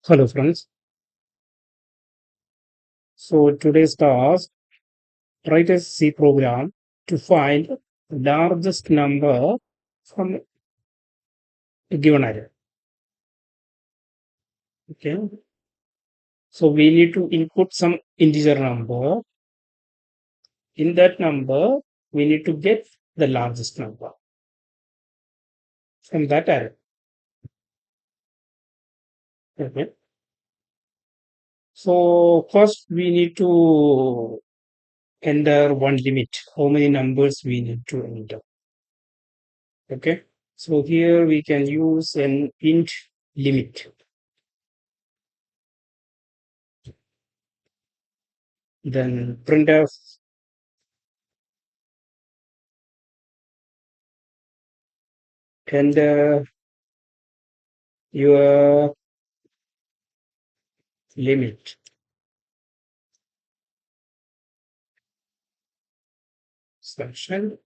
Hello friends. So today's task, write a C program to find largest number from a given array. Okay. So we need to input some integer number. In that number, we need to get the largest number from that array. Okay. So first we need to enter one limit. How many numbers we need to enter. Okay. So here we can use an int limit. Then printf and your limit section,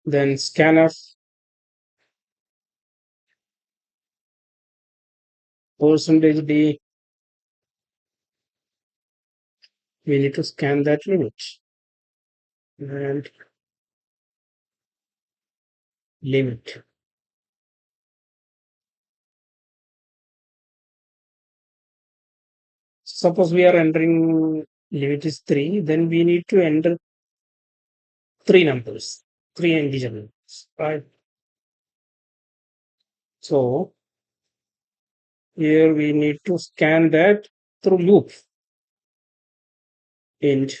then scanf percentage d. We need to scan that limit and limit. Suppose we are entering limit is 3, then we need to enter three numbers, three integer numbers, right? So here we need to scan that through loop int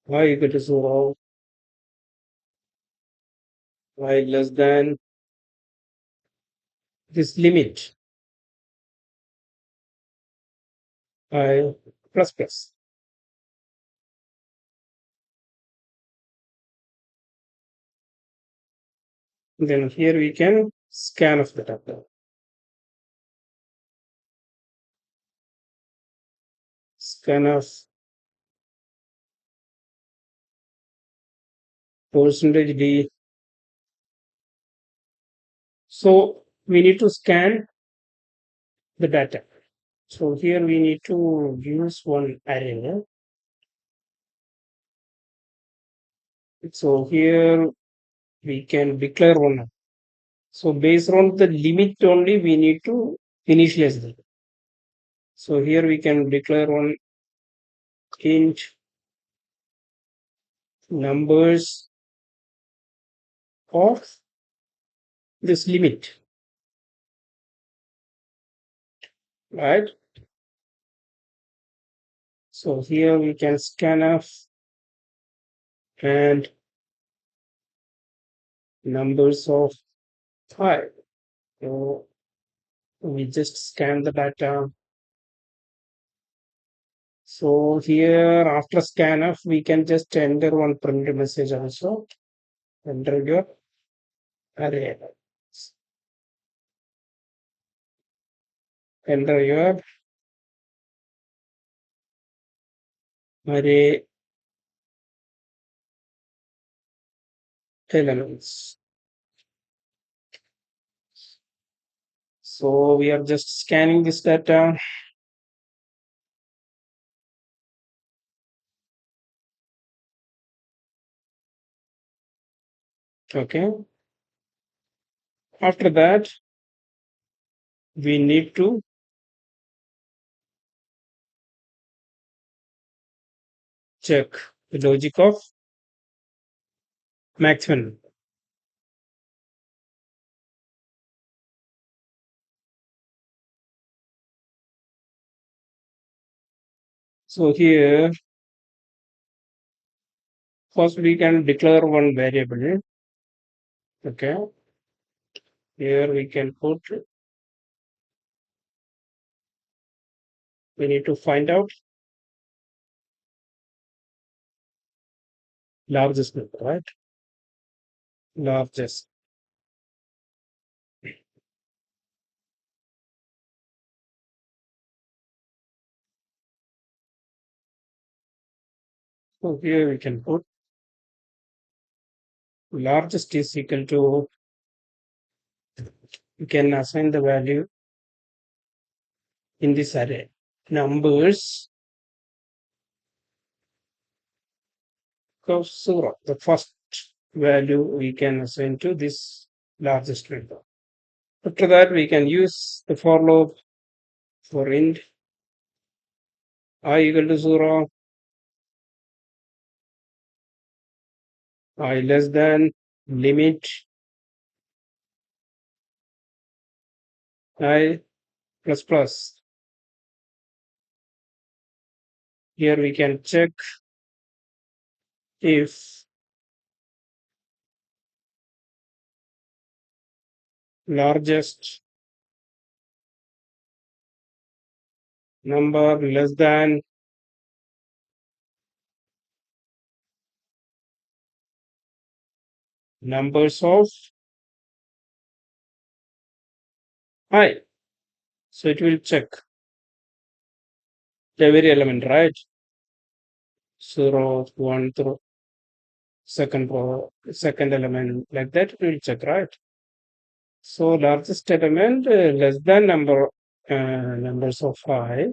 y equal to 0, y less than this limit I plus plus. Then here we can scan of the number. Scan of percentage d. So we need to scan the data. So here we need to use one array. So here we can declare one. So based on the limit only, we need to initialize them. So here we can declare one int numbers of this limit, right? So here we can scanf and numbers of 5. So we just scan the data. So here after scanf, we can just enter one print message also. Enter your array. Enter your array elements. So we are just scanning this data. Okay. After that, we need to check the logic of maximum. So here, first we can declare one variable. Okay. Here we can put, we need to find out largest number, right? Largest. So here we can put largest is equal to, you can assign the value in this array. Numbers of 0. The first value we can assign to this largest number. After that, we can use the for loop for int I equal to 0, I less than limit I plus plus. Here we can check if largest number less than numbers of I. So it will check every element, right? 0, 1 through second element, like that it will check, right? So largest element less than numbers of I,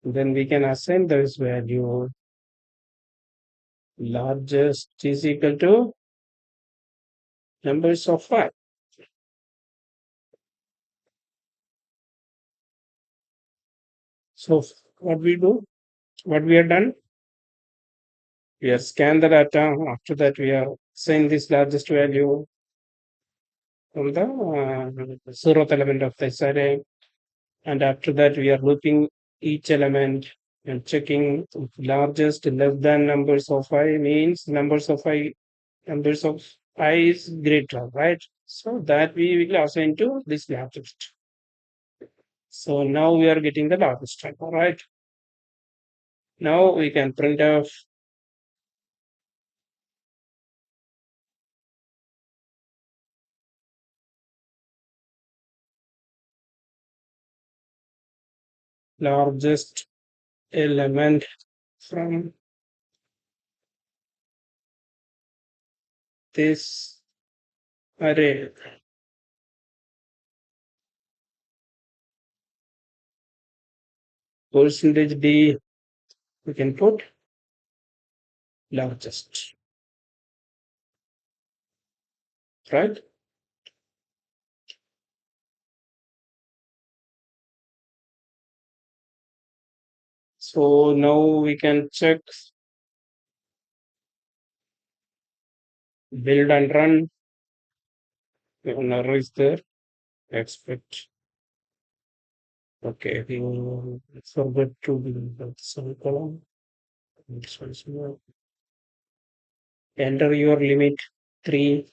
then we can assign this value largest is equal to numbers of I. So what we do, what we have done, we have scanned the data. After that, we are saying this largest value from the zeroth element of this array. And after that, we are looping each element and checking if largest less than numbers of I means numbers of I is greater, right? So that we will assign to this largest. So now we are getting the largest type, all right? Now we can print off largest element from this array. Percentage D, we can put largest, right? So now we can check build and run. An error is there. Expect. Okay, we forgot to build the semicolon. This one is more. Enter your limit 3.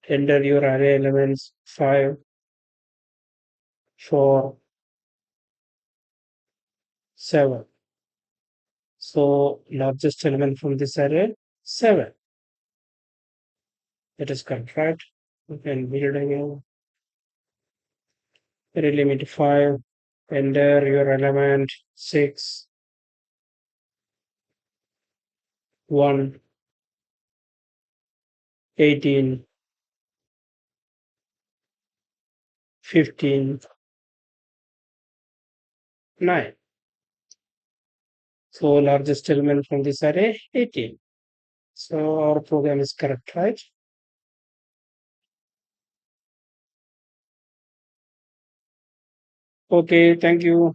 Enter your array elements 5, 4, 7. So largest element from this array 7. It is correct, right? We can build again. Array limit 5. Enter your element 6, 1, 18, 15, 9. So largest element from this array 18. So our program is correct, right? Okay, thank you.